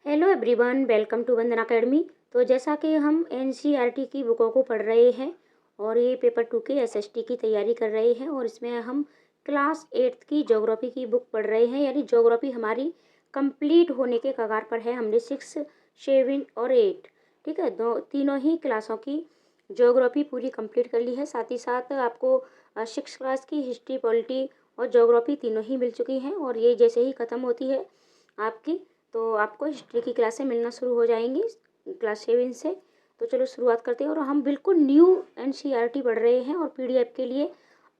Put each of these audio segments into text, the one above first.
Hello everyone, welcome to Vandana Academy. तो जैसा कि हम एनसीईआरटी की बुकों को पढ़ रहे हैं और ये पेपर 2 के एसएसटी की तैयारी कर रहे हैं और इसमें हम क्लास 8 की ज्योग्राफी की बुक पढ़ रहे हैं। यानी ज्योग्राफी हमारी कंप्लीट होने के कगार पर है। हमने 6, 7 और 8, ठीक है, तीनों ही क्लासों की ज्योग्राफी पूरी कंप्लीट कर ली है। साथ ही साथ आपको 6 क्लास की हिस्ट्री, पॉलिटी और ज्योग्राफी तीनों ही मिल चुकी हैं और ये जैसे ही ख़त्म होती है आपकी, तो आपको हिस्ट्री की क्लासें मिलना शुरू हो जाएंगी क्लास 7 से। तो चलो शुरुआत करते हैं। और हम बिल्कुल न्यू एनसीईआरटी पढ़ रहे हैं और पीडीएफ के लिए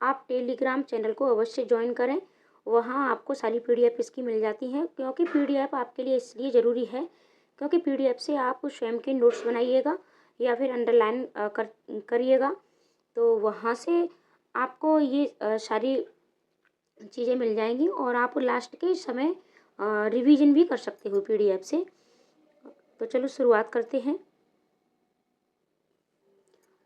आप टेलीग्राम चैनल को अवश्य ज्वाइन करें। वहाँ आपको सारी पीडीएफ इसकी मिल जाती हैं, क्योंकि पीडीएफ आपके लिए इसलिए ज़रूरी है क्योंकि पीडीएफ से आप स्वयं के नोट्स बनाइएगा या फिर अंडरलाइन करिएगा। तो वहाँ से आपको ये सारी चीज़ें मिल जाएंगी और आप लास्ट के समय रिवीजन भी कर सकते हो पीडीएफ से। तो चलो शुरुआत करते हैं।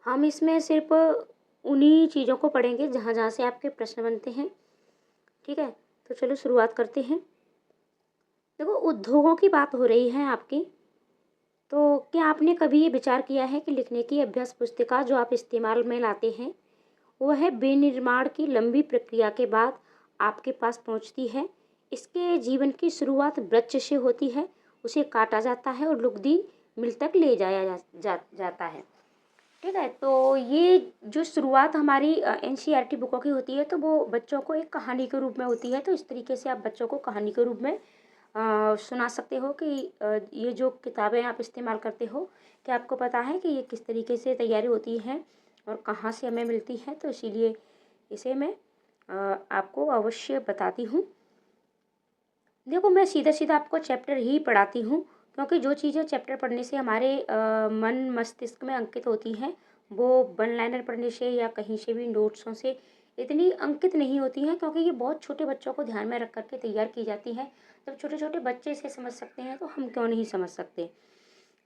हम इसमें सिर्फ उन्हीं चीज़ों को पढ़ेंगे जहाँ जहाँ से आपके प्रश्न बनते हैं, ठीक है। तो चलो शुरुआत करते हैं। देखो, उद्योगों की बात हो रही है आपकी। तो क्या आपने कभी ये विचार किया है कि लिखने की अभ्यास पुस्तिका जो आप इस्तेमाल में लाते हैं वह विनिर्माण की लंबी प्रक्रिया के बाद आपके पास पहुंचती है। इसके जीवन की शुरुआत वृक्ष से होती है, उसे काटा जाता है और लुगदी मिल तक ले जाता है, ठीक है। तो ये जो शुरुआत हमारी एनसीईआरटी बुकों की होती है तो वो बच्चों को एक कहानी के रूप में होती है। तो इस तरीके से आप बच्चों को कहानी के रूप में सुना सकते हो कि ये जो किताबें आप इस्तेमाल करते हो, क्या आपको पता है कि ये किस तरीके से तैयारी होती है और कहाँ से हमें मिलती है। तो इसीलिए इसे मैं आपको अवश्य बताती हूँ। देखो, मैं सीधा सीधा आपको चैप्टर ही पढ़ाती हूँ, क्योंकि जो चीज़ें चैप्टर पढ़ने से हमारे मन मस्तिष्क में अंकित होती हैं वो वन लाइनर पढ़ने से या कहीं से भी नोट्सों से इतनी अंकित नहीं होती हैं, क्योंकि ये बहुत छोटे बच्चों को ध्यान में रख करके तैयार की जाती है। जब छोटे छोटे बच्चे इसे समझ सकते हैं तो हम क्यों नहीं समझ सकते।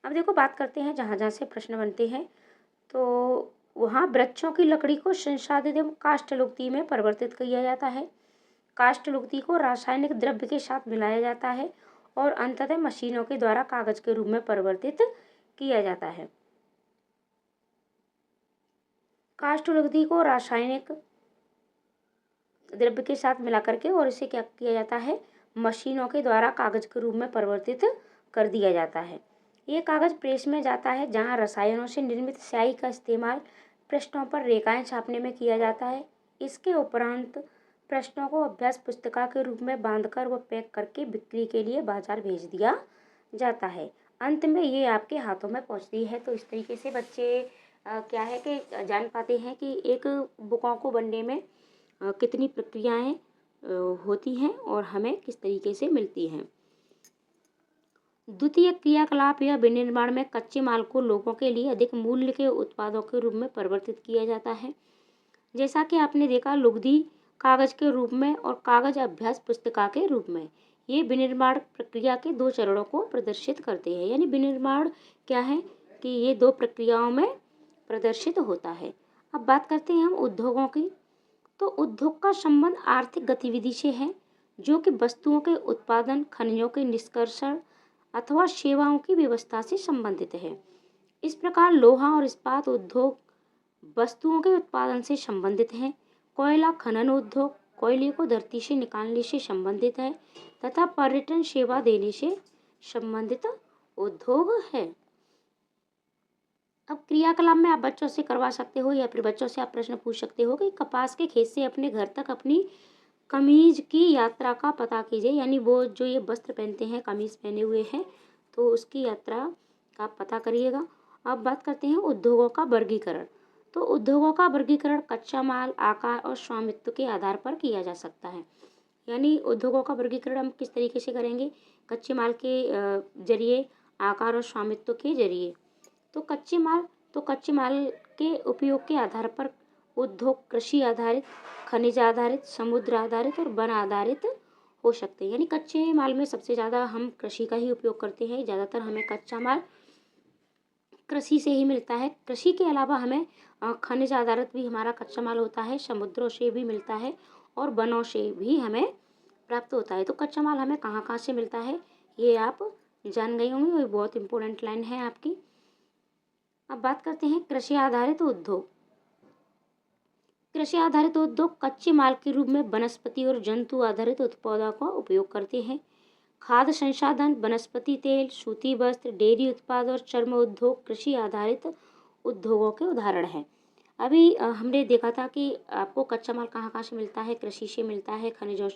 अब देखो, बात करते हैं जहाँ जहाँ से प्रश्न बनते हैं। तो वहाँ वृक्षों की लकड़ी को संसाधित एवं काष्ठ लुगदी में परिवर्तित किया जाता है। काष्ठ लुगदी को रासायनिक द्रव्य के साथ मिलाया जाता है और अंततः मशीनों के द्वारा कागज के रूप में परिवर्तित किया जाता है। काष्ठ लुगदी को रासायनिक द्रव्य के साथ मिला करके और इसे क्या किया जाता है, मशीनों के द्वारा कागज के रूप में परिवर्तित कर दिया जाता है। ये कागज प्रेस में जाता है जहाँ रसायनों से निर्मित स्याही का इस्तेमाल पृष्ठों पर रेखाएं छापने में किया जाता है। इसके उपरांत प्रश्नों को अभ्यास पुस्तिका के रूप में बांधकर व पैक करके बिक्री के लिए बाजार भेज दिया जाता है। अंत में ये आपके हाथों में पहुंचती है। तो इस तरीके से बच्चे क्या है कि जान पाते हैं कि एक बुकों को बनने में कितनी प्रक्रियाएं होती हैं और हमें किस तरीके से मिलती हैं। द्वितीय क्रियाकलाप या विनिर्माण में कच्चे माल को लोगों के लिए अधिक मूल्य के उत्पादों के रूप में परिवर्तित किया जाता है। जैसा कि आपने देखा, लुगदी कागज के रूप में और कागज अभ्यास पुस्तिका के रूप में। ये विनिर्माण प्रक्रिया के 2 चरणों को प्रदर्शित करते हैं। यानी विनिर्माण क्या है कि ये 2 प्रक्रियाओं में प्रदर्शित होता है। अब बात करते हैं हम उद्योगों की। तो उद्योग का संबंध आर्थिक गतिविधि से है, जो कि वस्तुओं के उत्पादन, खनिजों के निष्कर्षण अथवा सेवाओं की व्यवस्था से संबंधित है। इस प्रकार लोहा और इस्पात उद्योग वस्तुओं के उत्पादन से संबंधित है। कोयला खनन उद्योग कोयले को धरती से निकालने से संबंधित है तथा पर्यटन सेवा देने से संबंधित उद्योग है। अब क्रियाकलाप में आप बच्चों से करवा सकते हो या फिर बच्चों से आप प्रश्न पूछ सकते हो कि कपास के खेत से अपने घर तक अपनी कमीज की यात्रा का पता कीजिए। यानी वो जो ये वस्त्र पहनते हैं, कमीज पहने हुए हैं, तो उसकी यात्रा का पता करिएगा। अब बात करते हैं उद्योगों का वर्गीकरण। तो उद्योगों का वर्गीकरण कच्चा माल, आकार और स्वामित्व के आधार पर किया जा सकता है। यानी उद्योगों का वर्गीकरण हम किस तरीके से करेंगे, कच्चे माल के जरिए, आकार और स्वामित्व के जरिए। तो कच्चे माल के उपयोग के आधार पर उद्योग कृषि आधारित, खनिज आधारित, समुद्र आधारित और वन आधारित हो सकते हैं। यानी कच्चे माल में सबसे ज़्यादा हम कृषि का ही उपयोग करते हैं। ज़्यादातर हमें कच्चा माल कृषि से ही मिलता है। कृषि के अलावा हमें खनिज आधारित भी हमारा कच्चा माल होता है, समुद्रों से भी मिलता है और वनों से भी हमें प्राप्त होता है। तो कच्चा माल हमें कहाँ कहाँ से मिलता है, ये आप जान गई होंगी, वो बहुत इंपॉर्टेंट लाइन है आपकी। अब बात करते हैं कृषि आधारित उद्योग। कृषि आधारित उद्योग कच्चे माल के रूप में वनस्पति और जंतु आधारित उत्पादों का उपयोग करते हैं। खाद्य संसाधन, वनस्पति तेल, सूती वस्त्र, डेयरी उत्पाद और चर्म उद्योग कृषि आधारित उद्योगों के उदाहरण हैं। अभी हमने देखा था कि आपको कच्चा माल कहाँ कहाँ से मिलता है, कृषि से मिलता है, खनिजों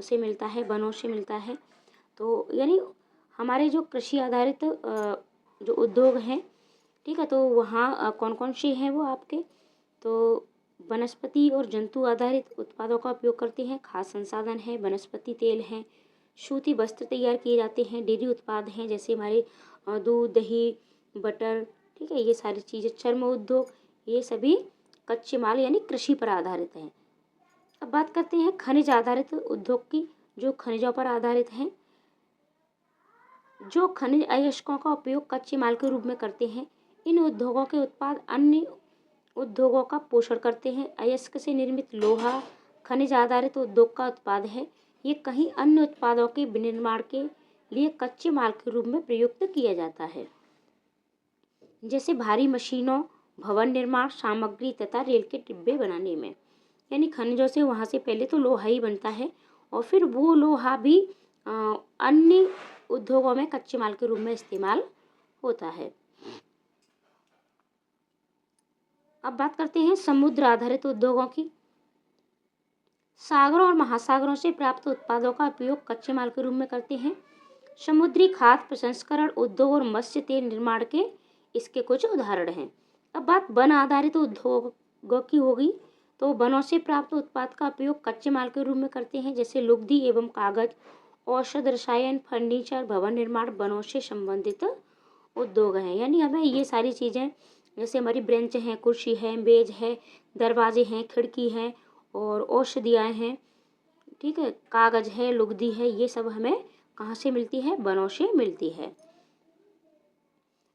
से मिलता है, वनों से मिलता है। तो यानी हमारे जो कृषि आधारित जो उद्योग हैं, ठीक है, तो वहाँ कौन कौन से हैं वो आपके, तो वनस्पति और जंतु आधारित उत्पादों का उपयोग करते हैं। खाद्य संसाधन है, वनस्पति तेल है, सूती वस्त्र तैयार किए जाते हैं, डेयरी उत्पाद हैं जैसे हमारे दूध, दही, बटर, ठीक है, ये सारी चीज़ें, चर्म उद्योग, ये सभी कच्चे माल यानी कृषि पर आधारित हैं। अब बात करते हैं खनिज आधारित उद्योग की, जो खनिजों पर आधारित हैं। जो खनिज अयस्कों का उपयोग कच्चे माल के रूप में करते हैं। इन उद्योगों के उत्पाद अन्य उद्योगों का पोषण करते हैं। अयस्क से निर्मित लोहा खनिज आधारित उद्योग का उत्पाद है। ये कहीं अन्य उत्पादों के विनिर्माण के लिए कच्चे माल के रूप में प्रयुक्त किया जाता है, जैसे भारी मशीनों, भवन निर्माण सामग्री तथा रेल के डिब्बे बनाने में। यानी खनिजों से वहाँ से पहले तो लोहा ही बनता है और फिर वो लोहा भी अन्य उद्योगों में कच्चे माल के रूप में इस्तेमाल होता है। अब बात करते हैं समुद्र आधारित उद्योगों की। सागरों और महासागरों से प्राप्त उत्पादों का उपयोग कच्चे माल के रूप में करते हैं। समुद्री खाद्य प्रसंस्करण उद्योग और मत्स्य तेल निर्माण के इसके कुछ उदाहरण हैं। अब बात वन आधारित उद्योगों की होगी, तो वनों से प्राप्त उत्पाद का उपयोग कच्चे माल के रूप में करते हैं, जैसे लुगदी एवं कागज, औषध, रसायन, फर्नीचर, भवन निर्माण वनों से संबंधित उद्योग हैं। यानी हमें ये सारी चीज़ें, जैसे हमारी ब्रेंच हैं, कुर्सी है, मेज है, दरवाजे हैं, खिड़की हैं और औषधियाँ हैं, ठीक है, कागज है, लुगदी है, ये सब हमें कहाँ से मिलती है, वनों से मिलती है।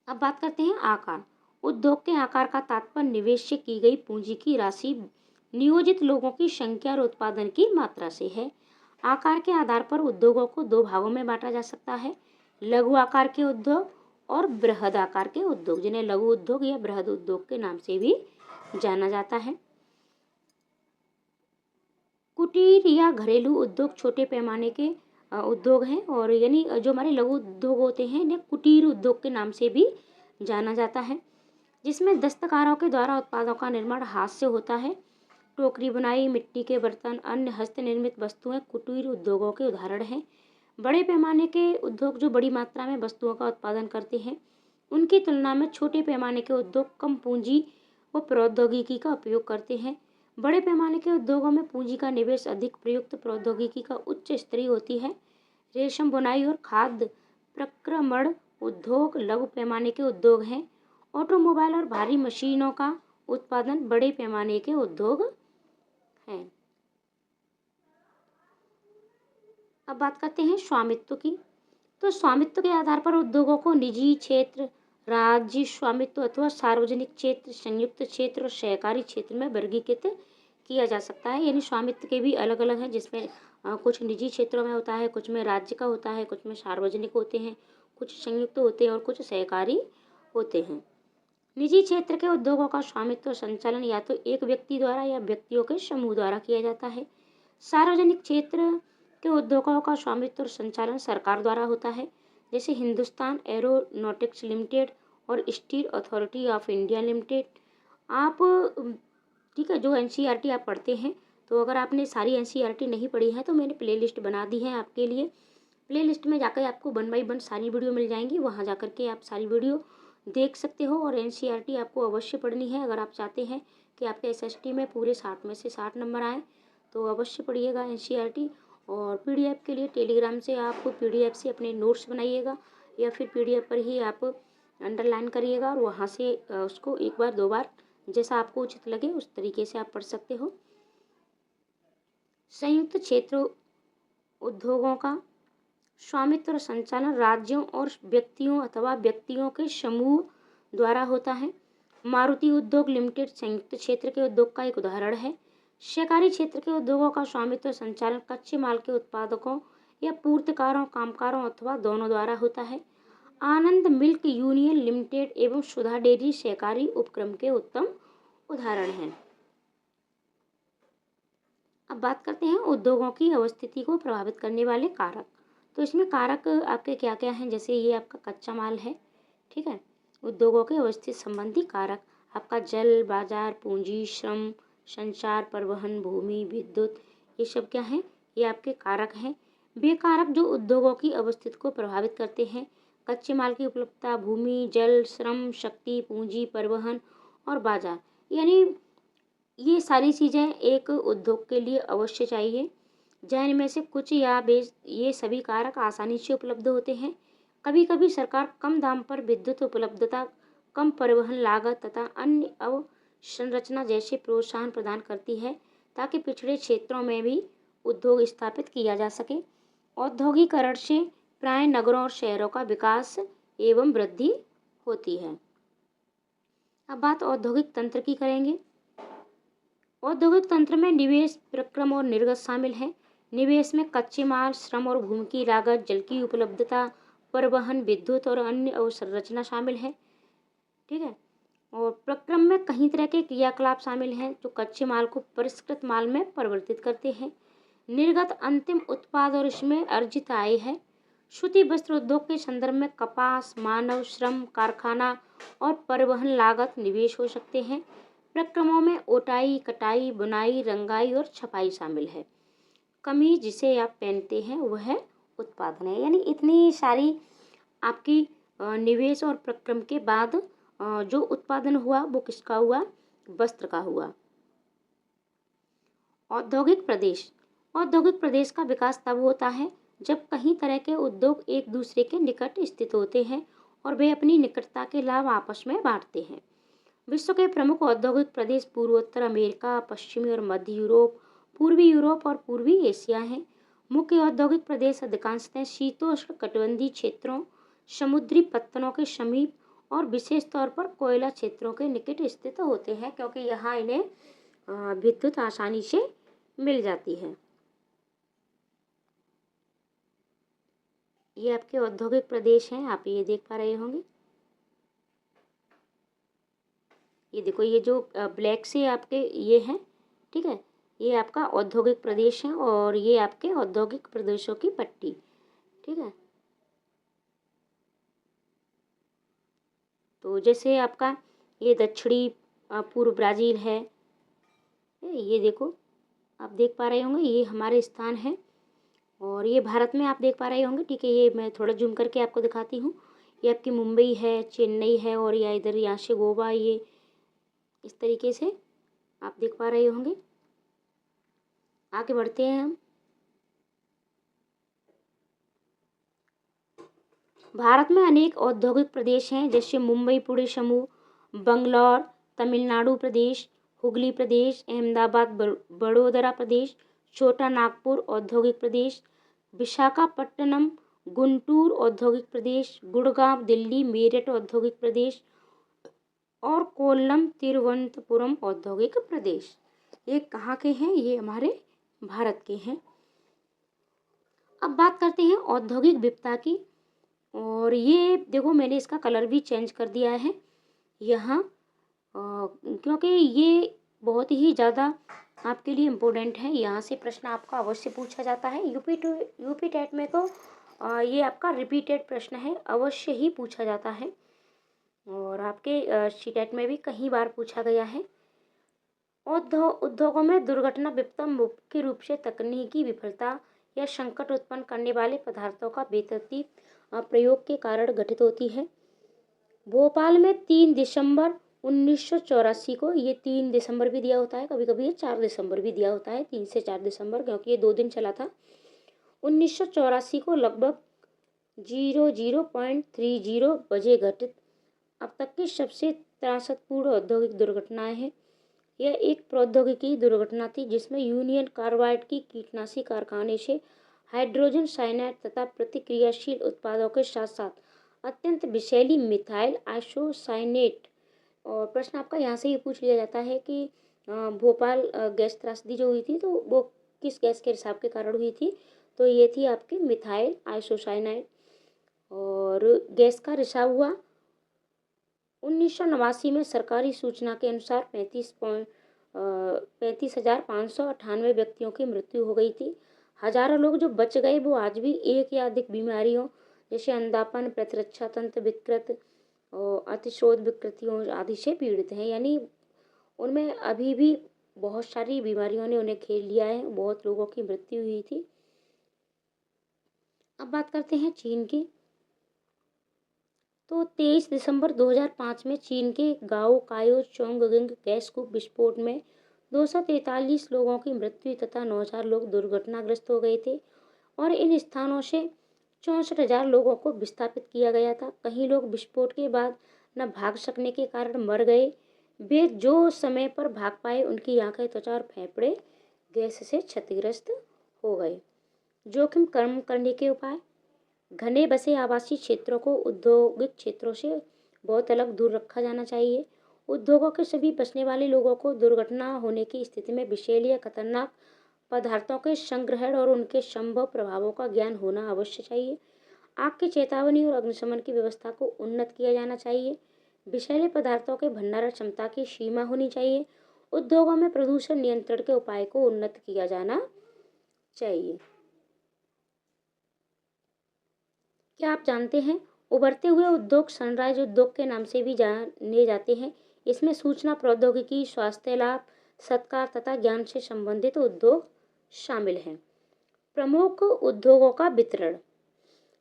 अब बात करते हैं आकार। उद्योग के आकार का तात्पर्य निवेश से की गई पूंजी की राशि, नियोजित लोगों की संख्या और उत्पादन की मात्रा से है। आकार के आधार पर उद्योगों को दो भागों में बांटा जा सकता है, लघु आकार के उद्योग और बृहद आकार के उद्योग, जिन्हें लघु उद्योग या बृहद उद्योग के नाम से भी जाना जाता है। कुटीर या घरेलू उद्योग छोटे पैमाने के उद्योग हैं, और यानी जो हमारे लघु उद्योग होते हैं इन्हें कुटीर उद्योग के नाम से भी जाना जाता है, जिसमें दस्तकारों के द्वारा उत्पादों का निर्माण हाथ से होता है। टोकरी बुनाई, मिट्टी के बर्तन, अन्य हस्त निर्मित वस्तुएं कुटीर उद्योगों के उदाहरण हैं। बड़े पैमाने के उद्योग जो बड़ी मात्रा में वस्तुओं का उत्पादन करते हैं, उनकी तुलना में छोटे पैमाने के उद्योग कम पूंजी व प्रौद्योगिकी का उपयोग करते हैं। बड़े पैमाने के उद्योगों में पूंजी का निवेश अधिक, प्रयुक्त प्रौद्योगिकी का उच्च स्तरीय होती है। रेशम बुनाई और खाद्य प्रक्रमण उद्योग लघु पैमाने के उद्योग हैं। ऑटोमोबाइल और भारी मशीनों का उत्पादन बड़े पैमाने के उद्योग हैं। अब बात करते हैं स्वामित्व की। तो स्वामित्व के आधार पर उद्योगों को निजी क्षेत्र, राज्य स्वामित्व अथवा सार्वजनिक क्षेत्र, संयुक्त क्षेत्र और सहकारी क्षेत्र में वर्गीकृत किया जा सकता है। यानी स्वामित्व के भी अलग अलग हैं, जिसमें कुछ निजी क्षेत्रों में होता है, कुछ में राज्य का होता है, कुछ में सार्वजनिक होते हैं, कुछ संयुक्त होते हैं और कुछ सहकारी होते हैं। निजी क्षेत्र के उद्योगों का स्वामित्व संचालन या तो एक व्यक्ति द्वारा या व्यक्तियों के समूह द्वारा किया जाता है। सार्वजनिक क्षेत्र के उद्योगों का स्वामित्व और संचालन सरकार द्वारा होता है, जैसे हिंदुस्तान एरोनॉटिक्स लिमिटेड और steel authority of India limited. आप ठीक है, जो एनसीईआरटी आप पढ़ते हैं, तो अगर आपने सारी एनसीईआरटी नहीं पढ़ी है तो मैंने प्लेलिस्ट बना दी है आपके लिए। प्लेलिस्ट में जाकर आपको 1 बाय 1 सारी वीडियो मिल जाएंगी, वहाँ जाकर के आप सारी वीडियो देख सकते हो। और एनसीईआरटी आपको अवश्य पढ़नी है अगर आप चाहते हैं कि आपके एसएसटी में पूरे 60 में से 60 नंबर आए, तो अवश्य पढ़िएगा एनसीईआरटी। और पीडीएफ के लिए टेलीग्राम से आप पीडीएफ से अपने नोट्स बनाइएगा, या फिर पीडीएफ पर ही आप अंडरलाइन करिएगा और वहाँ से उसको एक बार 2 बार जैसा आपको उचित लगे उस तरीके से आप पढ़ सकते हो। संयुक्त क्षेत्र उद्योगों का स्वामित्व और संचालन राज्यों और व्यक्तियों अथवा व्यक्तियों के समूह द्वारा होता है। मारुति उद्योग लिमिटेड संयुक्त क्षेत्र के उद्योग का एक उदाहरण है। सहकारी क्षेत्र के उद्योगों का स्वामित्व और संचालन कच्चे माल के उत्पादकों यह पूर्तिकारों, कामगारों अथवा दोनों द्वारा होता है। आनंद मिल्क यूनियन लिमिटेड एवं सुधा डेयरी सहकारी उपक्रम के उत्तम उदाहरण हैं। अब बात करते हैं उद्योगों की अवस्थिति को प्रभावित करने वाले कारक। तो इसमें कारक आपके क्या क्या हैं, जैसे ये आपका कच्चा माल है, ठीक है। उद्योगों के अवस्थित संबंधी कारक आपका जल, बाजार, पूंजी, श्रम, संचार, परिवहन, भूमि, विद्युत, ये सब क्या हैं, ये आपके कारक हैं। वे कारक जो उद्योगों की अवस्थिति को प्रभावित करते हैं, कच्चे माल की उपलब्धता, भूमि, जल, श्रम, शक्ति, पूंजी, परिवहन और बाजार, यानी ये सारी चीज़ें एक उद्योग के लिए अवश्य चाहिए। जिनमें से कुछ या ये सभी कारक आसानी से उपलब्ध होते हैं। कभी कभी सरकार कम दाम पर विद्युत उपलब्धता, कम परिवहन लागत तथा अन्य अवसंरचना जैसे प्रोत्साहन प्रदान करती है, ताकि पिछड़े क्षेत्रों में भी उद्योग स्थापित किया जा सके। औद्योगिकरण से प्राय नगरों और शहरों का विकास एवं वृद्धि होती है। अब बात औद्योगिक तंत्र की करेंगे। औद्योगिक तंत्र में निवेश, प्रक्रम और निर्गत शामिल है। निवेश में कच्चे माल, श्रम और भूमि की लागत, जल की उपलब्धता, परिवहन, विद्युत और अन्य अवसंरचना शामिल है, ठीक है। और प्रक्रम में कई तरह के क्रियाकलाप शामिल हैं जो कच्चे माल को परिष्कृत माल में परिवर्तित करते हैं। निर्गत अंतिम उत्पाद और इसमें अर्जित आय है। सूती वस्त्र उद्योग के संदर्भ में कपास, मानव श्रम, कारखाना और परिवहन लागत निवेश हो सकते हैं। प्रक्रमों में ओटाई, कटाई, बुनाई, रंगाई और छपाई शामिल है। कमीज जिसे आप पहनते हैं वह उत्पादन है। यानी इतनी सारी आपकी निवेश और प्रक्रम के बाद जो उत्पादन हुआ वो किसका हुआ, वस्त्र का हुआ। औद्योगिक प्रदेश, औद्योगिक प्रदेश का विकास तब होता है जब कई तरह के उद्योग एक दूसरे के निकट स्थित होते हैं और वे अपनी निकटता के लाभ आपस में बांटते हैं। विश्व के प्रमुख औद्योगिक प्रदेश पूर्वोत्तर अमेरिका, पश्चिमी और मध्य यूरोप, पूर्वी यूरोप और पूर्वी एशिया हैं। मुख्य औद्योगिक प्रदेश अधिकांशतः शीतोष्ण कटिबंधीय क्षेत्रों, समुद्री पत्तनों के समीप और विशेष तौर पर कोयला क्षेत्रों के निकट स्थित होते हैं, क्योंकि यहाँ इन्हें विद्युत आसानी से मिल जाती है। ये आपके औद्योगिक प्रदेश हैं, आप ये देख पा रहे होंगे। ये देखो, ये जो ब्लैक से आपके ये हैं, ठीक है, ये आपका औद्योगिक प्रदेश है और ये आपके औद्योगिक प्रदेशों की पट्टी, ठीक है। तो जैसे आपका ये दक्षिणी पूर्व ब्राज़ील है, ये देखो आप देख पा रहे होंगे, ये हमारे स्थान है। और ये भारत में आप देख पा रहे होंगे, ठीक है। ये मैं थोड़ा जूम करके आपको दिखाती हूँ। ये आपकी मुंबई है, चेन्नई है और या इधर यहाँ से गोवा, ये इस तरीके से आप देख पा रहे होंगे। आगे बढ़ते हैं हम। भारत में अनेक औद्योगिक प्रदेश हैं, जैसे मुंबई पुणे समूह, बंगलौर, तमिलनाडु प्रदेश, हुगली प्रदेश, अहमदाबाद, बड़ोदरा प्रदेश, छोटा नागपुर औद्योगिक प्रदेश, विशाखापट्टनम, गुंटूर औद्योगिक प्रदेश, गुड़गांव, दिल्ली, मेरठ औद्योगिक प्रदेश और कोल्लम, तिरुवनंतपुरम औद्योगिक प्रदेश। ये कहाँ के हैं, ये हमारे भारत के हैं। अब बात करते हैं औद्योगिक विविधता की। और ये देखो, मैंने इसका कलर भी चेंज कर दिया है यहाँ, क्योंकि ये बहुत ही ज़्यादा आपके लिए इम्पोर्टेंट है। यहाँ से प्रश्न आपका अवश्य पूछा जाता है। यूपी टेट में तो ये आपका रिपीटेड प्रश्न है, अवश्य ही पूछा जाता है। और आपके सीटेट में भी कई बार पूछा गया है। उद्योगों में दुर्घटना विफलता मुख्य रूप से तकनीकी विफलता या संकट उत्पन्न करने वाले पदार्थों का बेतरतीब प्रयोग के कारण घटित होती है। भोपाल में 3 दिसंबर 1984 को, ये 3 दिसंबर भी दिया होता है, कभी कभी ये 4 दिसंबर भी दिया होता है, 3 से 4 दिसंबर, क्योंकि ये 2 दिन चला था। 1984 को लगभग 00.30 बजे घटित अब तक की सबसे त्रासदपूर्ण औद्योगिक दुर्घटनाएं हैं। यह एक प्रौद्योगिकी दुर्घटना थी जिसमें यूनियन कार्बाइड की कीटनाशी कारखाने से हाइड्रोजन साइनाइड तथा प्रतिक्रियाशील उत्पादों के साथ साथ अत्यंत विषैली मिथाइल आइसोसाइनेट। और प्रश्न आपका यहाँ से ये पूछ लिया जाता है कि भोपाल गैस त्रासदी जो हुई थी तो वो किस गैस के रिसाव के कारण हुई थी। तो ये थी आपकी मिथाइल आइसोसाइनाइड। और गैस का रिसाव हुआ 1989 में सरकारी सूचना के अनुसार 35,598 व्यक्तियों की मृत्यु हो गई थी। हजारों लोग जो बच गए वो आज भी एक या अधिक बीमारियों जैसे अंधापन, प्रतिरक्षा तंत्र विकृत और अतिशोध विकृतियों आदि से पीड़ित हैं। यानी उनमें अभी भी बहुत सारी बीमारियों ने उन्हें घेर लिया है, बहुत लोगों की मृत्यु हुई थी। अब बात करते हैं चीन की। तो 23 दिसंबर 2005 में चीन के गाओ कायो चोंगगिंग गैस कूप विस्फोट में 243 लोगों की मृत्यु तथा 9,000 लोग दुर्घटनाग्रस्त हो गए थे और इन स्थानों से 64,000 लोगों को विस्थापित किया गया था। कई लोग विस्फोट के बाद न भाग सकने के कारण मर गए। वे जो समय पर भाग पाए उनकी आंखें, त्वचा और फेफड़े गैस से क्षतिग्रस्त हो गए। जोखिम कम करने के उपाय। घने बसे आवासीय क्षेत्रों को औद्योगिक क्षेत्रों से बहुत अलग दूर रखा जाना चाहिए। उद्योगों के सभी बसने वाले लोगों को दुर्घटना होने की स्थिति में विषैले या खतरनाक पदार्थों के संग्रहण और उनके संभव प्रभावों का ज्ञान होना अवश्य चाहिए। आग की चेतावनी और अग्निशमन की व्यवस्था को उन्नत किया जाना चाहिए। विषैले पदार्थों के भंडारण क्षमता की सीमा होनी चाहिए। उद्योगों में प्रदूषण नियंत्रण के उपाय को उन्नत किया जाना चाहिए। क्या आप जानते हैं उभरते हुए उद्योग सनराइज उद्योग के नाम से भी जाने जाते हैं। इसमें सूचना प्रौद्योगिकी, स्वास्थ्य लाभ, सत्कार तथा ज्ञान से संबंधित उद्योग शामिल हैं। प्रमुख उद्योगों का वितरण।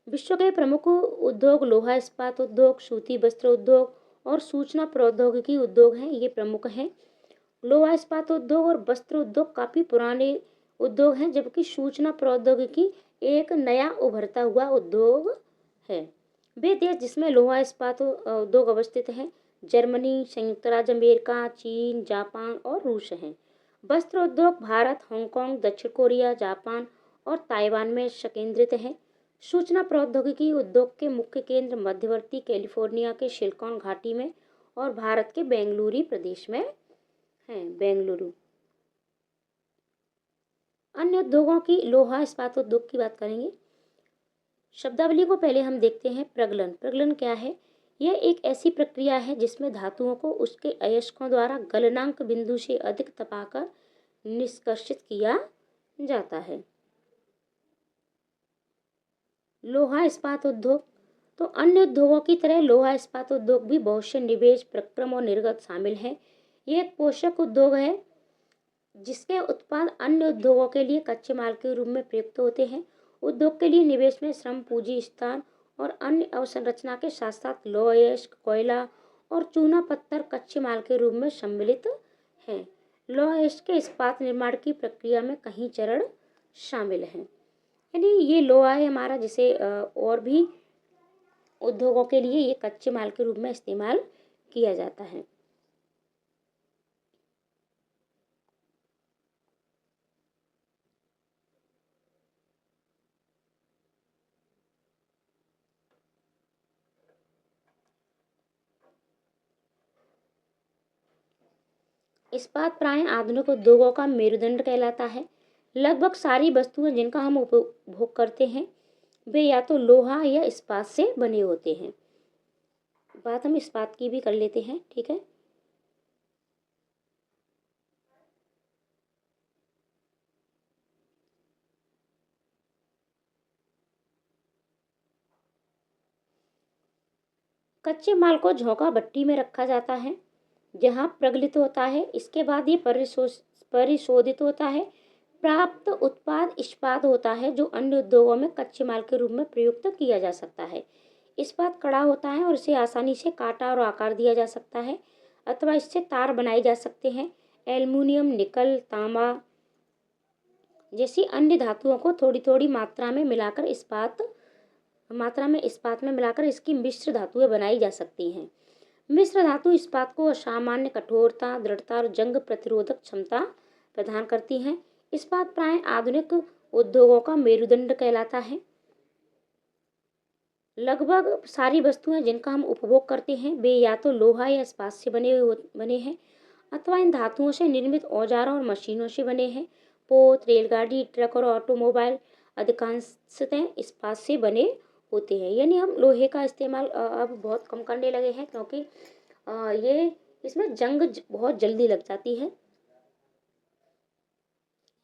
विश्व के प्रमुख उद्योग लोहा इस्पात उद्योग, सूती वस्त्र उद्योग और सूचना प्रौद्योगिकी उद्योग हैं। ये प्रमुख हैं। लोहा इस्पात उद्योग और वस्त्र उद्योग काफी पुराने उद्योग हैं, जबकि सूचना प्रौद्योगिकी एक नया उभरता हुआ उद्योग है। वे देश जिसमें लोहा इस्पात उद्योग अवस्थित हैं जर्मनी, संयुक्त राज्य अमेरिका, चीन, जापान और रूस हैं। वस्त्र उद्योग भारत, हांगकांग, दक्षिण कोरिया, जापान और ताइवान में संकेंद्रित हैं। सूचना प्रौद्योगिकी उद्योग के मुख्य केंद्र मध्यवर्ती कैलिफोर्निया के सिलिकॉन घाटी में और भारत के बेंगलुरु प्रदेश में हैं। बेंगलुरु। अन्य उद्योगों की लोहा इस्पात उद्योग की बात करेंगे। शब्दावली को पहले हम देखते हैं। प्रगलन। प्रगलन क्या है? यह एक ऐसी प्रक्रिया है जिसमें धातुओं को उसके अयस्कों द्वारा गलनांक बिंदु से अधिक तपाकर निष्कर्षित किया जाता है। लोहा इस्पात उद्योग। तो अन्य उद्योगों की तरह लोहा इस्पात उद्योग भी बहुत से निवेश, प्रक्रम और निर्गत शामिल हैं। यह एक पोषक उद्योग है जिसके उत्पाद अन्य उद्योगों के लिए कच्चे माल के रूप में प्रयुक्त होते हैं। उद्योग के लिए निवेश में श्रम, पूंजी, स्थान और अन्य अवसंरचना के साथ साथ लौह अयस्क, कोयला और चूना पत्थर कच्चे माल के रूप में सम्मिलित हैं। लौह अयस्क के इस्पात निर्माण की प्रक्रिया में कई चरण शामिल हैं। यानी ये लोहा है हमारा, जिसे और भी उद्योगों के लिए ये कच्चे माल के रूप में इस्तेमाल किया जाता है। इस्पात प्राय आधुनिक उद्योगों का मेरुदंड कहलाता है। लगभग सारी वस्तुएं जिनका हम उपभोग करते हैं वे या तो लोहा या इस्पात से बने होते हैं। बात हम इस्पात की भी कर लेते हैं, ठीक है। कच्चे माल को झोंका भट्टी में रखा जाता है जहां प्रगलित होता है। इसके बाद ये परिशोधित होता है। प्राप्त उत्पाद इस्पात होता है जो अन्य उद्योगों में कच्चे माल के रूप में प्रयुक्त किया जा सकता है। इस्पात कड़ा होता है और इसे आसानी से काटा और आकार दिया जा सकता है अथवा इससे तार बनाए जा सकते हैं। एल्युमिनियम, निकल, तांबा जैसी अन्य धातुओं को थोड़ी थोड़ी मात्रा में मिलाकर इस्पात में मिलाकर इसकी मिश्र धातुएं बनाई जा सकती हैं। मिश्र धातु इस्पात को असामान्य कठोरता, दृढ़ता और जंग प्रतिरोधक क्षमता प्रदान करती हैं। इस्पात प्राय आधुनिक उद्योगों का मेरुदंड कहलाता है। लगभग सारी वस्तुएं जिनका हम उपभोग करते हैं वे या तो लोहा या इस्पात से बने हैं अथवा इन धातुओं से निर्मित औजारों और मशीनों से बने हैं। पोत, रेलगाड़ी, ट्रक और ऑटोमोबाइल अधिकांशतः इस्पात से बने होते हैं। यानी हम लोहे का इस्तेमाल अब बहुत कम करने लगे हैं, क्योंकि ये इसमें जंग बहुत जल्दी लग जाती है।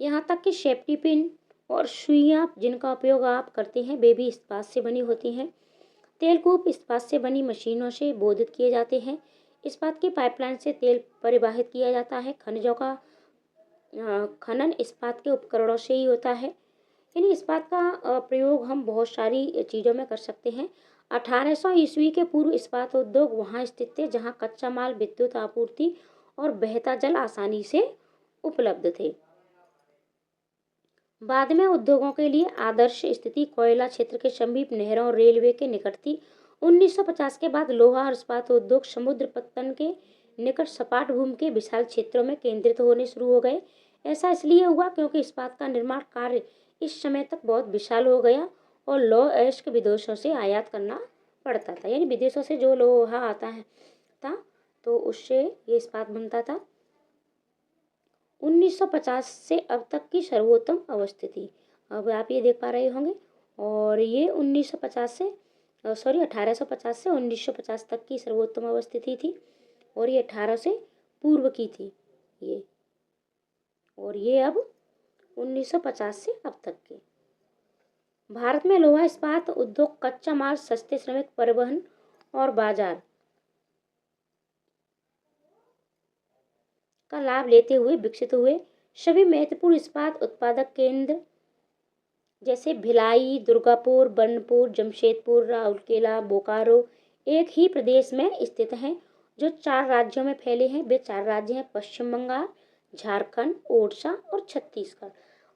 यहाँ तक कि सेफ्टी पिन और सुइयाँ जिनका उपयोग आप करते हैं वे भी इस्पात से बनी होती हैं। तेलकूप इस्पात से बनी मशीनों से बोधित किए जाते हैं। इस्पात की पाइपलाइन से तेल परिवहित किया जाता है। खनिजों का खनन इस्पात के उपकरणों से ही होता है। यानी इस्पात का प्रयोग हम बहुत सारी चीज़ों में कर सकते हैं। 1800 ईस्वी के पूर्व इस्पात उद्योग वहाँ स्थित थे जहाँ कच्चा माल, विद्युत आपूर्ति और बहता जल आसानी से उपलब्ध थे। बाद में उद्योगों के लिए आदर्श स्थिति कोयला क्षेत्र के समीप नहरों और रेलवे के निकट थी। 1950 के बाद लोहा और इस्पात उद्योग समुद्र पत्तन के निकट सपाट भूमि के विशाल क्षेत्रों में केंद्रित होने शुरू हो गए। ऐसा इसलिए हुआ क्योंकि इस्पात का निर्माण कार्य इस समय तक बहुत विशाल हो गया और लौह अयस्क विदेशों से आयात करना पड़ता था। यानी विदेशों से जो लोहा आता है था तो उससे ये इस्पात बनता था। 1950 से अब तक की सर्वोत्तम अवस्थिति, अब आप ये देख पा रहे होंगे। और ये 1950 से 1850 से 1950 तक की सर्वोत्तम अवस्थिति थी, और ये 18 से पूर्व की थी ये, और ये अब 1950 से अब तक के। भारत में लोहा इस्पात उद्योग कच्चा माल, सस्ते श्रमिक परिवहन और बाजार का लाभ लेते हुए विकसित हुए। सभी महत्वपूर्ण इस्पात उत्पादक केंद्र जैसे भिलाई, दुर्गापुर, बनपुर, जमशेदपुर, राउरकेला, बोकारो एक ही प्रदेश में स्थित हैं, जो 4 राज्यों में फैले हैं। वे 4 राज्य हैं पश्चिम बंगाल, झारखंड, ओडिशा और छत्तीसगढ़।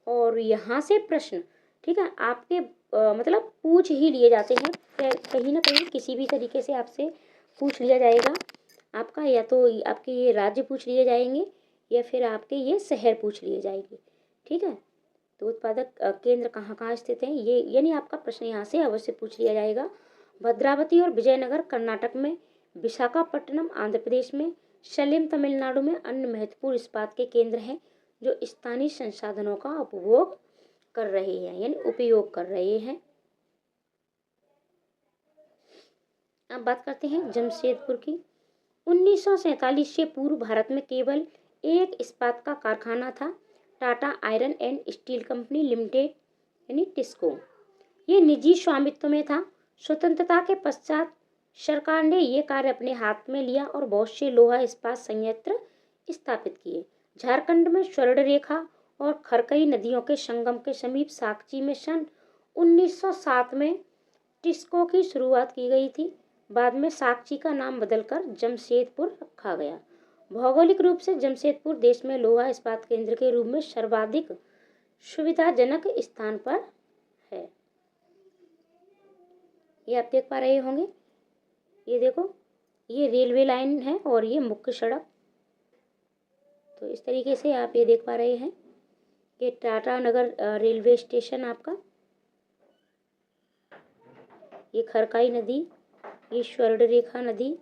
और यहाँ से प्रश्न, ठीक है, आपके मतलब पूछ ही लिए जाते हैं, कहीं ना कहीं किसी भी तरीके से आपसे पूछ लिया जाएगा आपका, या तो आपके ये राज्य पूछ लिए जाएंगे या फिर आपके ये शहर पूछ लिए जाएंगे। ठीक है, तो उत्पादक केंद्र कहाँ कहाँ स्थित हैं ये, यानी आपका प्रश्न यहाँ से अवश्य पूछ लिया जाएगा। भद्रावती और विजयनगर कर्नाटक में, विशाखापट्टनम आंध्र प्रदेश में, सलेम तमिलनाडु में अन्य महत्वपूर्ण इस्पात के केंद्र हैं जो स्थानीय संसाधनों का उपभोग कर रहे हैं, यानी उपयोग कर रहे हैं। अब बात करते हैं जमशेदपुर की। 1947 से पूर्व भारत में केवल एक इस्पात का कारखाना था, Tata iron and steel company limited यानी टिस्को। ये निजी स्वामित्व में था। स्वतंत्रता के पश्चात सरकार ने ये कार्य अपने हाथ में लिया और बहुत से लोहा इस्पात संयंत्र स्थापित किए। झारखंड में स्वर्ण रेखा और खरकई नदियों के संगम के समीप साकची में सन 1907 में टिस्को की शुरुआत की गई थी। बाद में साकची का नाम बदलकर जमशेदपुर रखा गया। भौगोलिक रूप से जमशेदपुर देश में लोहा इस्पात केंद्र के रूप में सर्वाधिक सुविधाजनक स्थान पर है। ये आप देख पा रहे होंगे, ये देखो, ये रेलवे लाइन है और ये मुख्य सड़क। तो इस तरीके से आप ये देख पा रहे हैं कि टाटा नगर रेलवे स्टेशन आपका, ये खरकाई नदी, ये स्वर्ण रेखा नदी,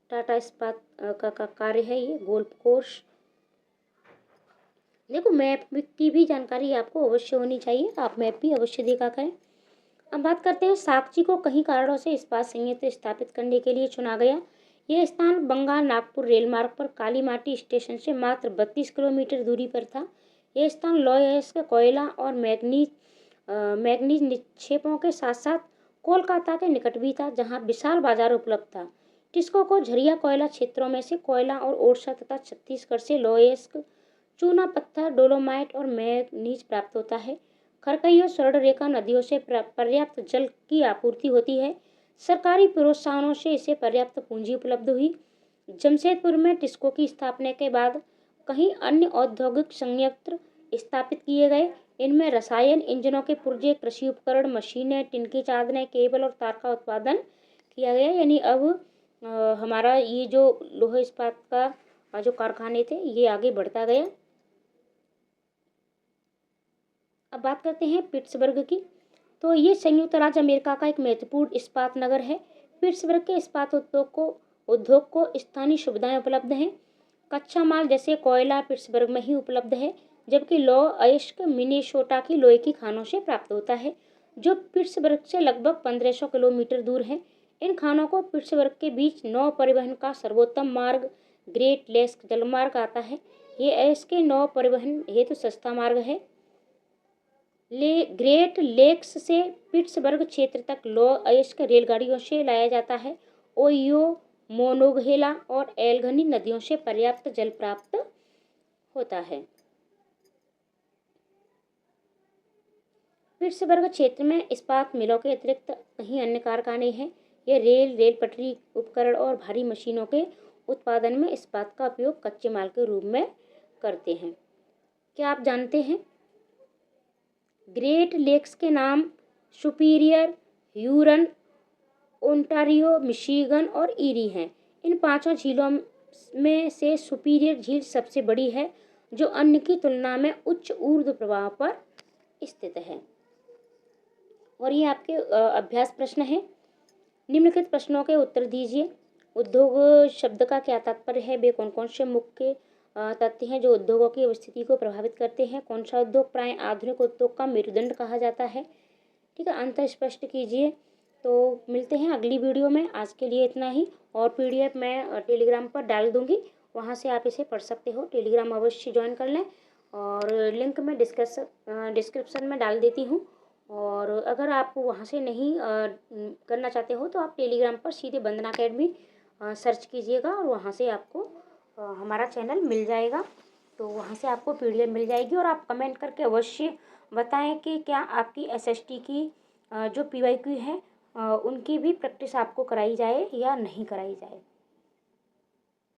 टाटा इस्पात का कार्य है, ये गोल्फ कोर्स। देखो, मैप की भी जानकारी आपको अवश्य होनी चाहिए, आप मैप भी अवश्य देखा करें। अब बात करते हैं साकची को कई कारणों से इस्पात संयंत्र स्थापित करने के लिए चुना गया। यह स्थान बंगाल नागपुर रेल मार्ग पर कालीमाटी स्टेशन से मात्र 32 किलोमीटर दूरी पर था। यह स्थान लौह अयस्क, कोयला और मैग्नीज निक्षेपों के साथ साथ कोलकाता के निकट भी था, जहां विशाल बाजार उपलब्ध था। टिस्को को झरिया कोयला क्षेत्रों में से कोयला और ओडिशा तथा छत्तीसगढ़ से लौह अयस्क, चूना पत्थर, डोलोमाइट और मैग्नीज प्राप्त होता है। खरकई और स्वर्ण रेखा नदियों से पर्याप्त जल की आपूर्ति होती है। सरकारी प्रोत्साहनों से इसे पर्याप्त पूंजी उपलब्ध हुई। जमशेदपुर में टिस्को की स्थापना के बाद कई अन्य औद्योगिक संयंत्र स्थापित किए गए। इनमें रसायन इंजनों के पुर्जे, कृषि उपकरण, मशीनें, टिन की चादरें, केबल और तार का उत्पादन किया गया। यानी अब हमारा ये जो लोहा इस्पात का जो कारखाने थे ये आगे बढ़ता गया। अब बात करते हैं पिट्सबर्ग की। तो ये संयुक्त राज्य अमेरिका का एक महत्वपूर्ण इस्पात नगर है। पिट्सबर्ग के इस्पात उद्योग को स्थानीय सुविधाएं उपलब्ध हैं। कच्चा माल जैसे कोयला पिट्सबर्ग में ही उपलब्ध है। जबकि लौ अयस्क मिनेसोटा की लोहे की खानों से प्राप्त होता है, जो पिट्सबर्ग से लगभग 1500 किलोमीटर दूर है। इन खानों को पिट्सबर्ग के बीच नौ परिवहन का सर्वोत्तम मार्ग ग्रेट लेक्स जलमार्ग आता है। ये अयस्क के नौ परिवहन हेतु सस्ता मार्ग है। ग्रेट लेक्स से पिट्सबर्ग क्षेत्र तक लौ अयस्क रेलगाड़ियों से लाया जाता है। ओहियो, मोनोगहेला और एल्गनी नदियों से पर्याप्त जल प्राप्त होता है। पिट्सबर्ग क्षेत्र में इस्पात मिलों के अतिरिक्त कई अन्य कारखाने हैं। ये रेल पटरी उपकरण और भारी मशीनों के उत्पादन में इस्पात का उपयोग कच्चे माल के रूप में करते हैं। क्या आप जानते हैं ग्रेट लेक्स के नाम सुपीरियर, ह्यूरन, ओंटारियो, मिशिगन और ईरी हैं। इन पांचों झीलों में से सुपीरियर झील सबसे बड़ी है, जो अन्य की तुलना में उच्च ऊर्ध्व प्रवाह पर स्थित है। और ये आपके अभ्यास प्रश्न है। निम्नलिखित प्रश्नों के उत्तर दीजिए। उद्योग शब्द का क्या तात्पर्य है? वे कौन कौन से मुख्य तथ्य हैं जो उद्योगों की स्थिति को प्रभावित करते हैं? कौन सा उद्योग प्राय आधुनिक उद्योग का मेरुदंड कहा जाता है? ठीक है, अंतर स्पष्ट कीजिए। तो मिलते हैं अगली वीडियो में। आज के लिए इतना ही। और PDF मैं टेलीग्राम पर डाल दूंगी, वहाँ से आप इसे पढ़ सकते हो। टेलीग्राम अवश्य ज्वाइन कर लें और लिंक मैं डिस्क्रिप्शन में डाल देती हूँ। और अगर आप वहाँ से नहीं करना चाहते हो तो आप टेलीग्राम पर सीधे वंदना अकेडमी सर्च कीजिएगा और वहाँ से आपको हमारा चैनल मिल जाएगा। तो वहाँ से आपको PDF मिल जाएगी। और आप कमेंट करके अवश्य बताएं कि क्या आपकी SST की जो PYQ है उनकी भी प्रैक्टिस आपको कराई जाए या नहीं कराई जाए।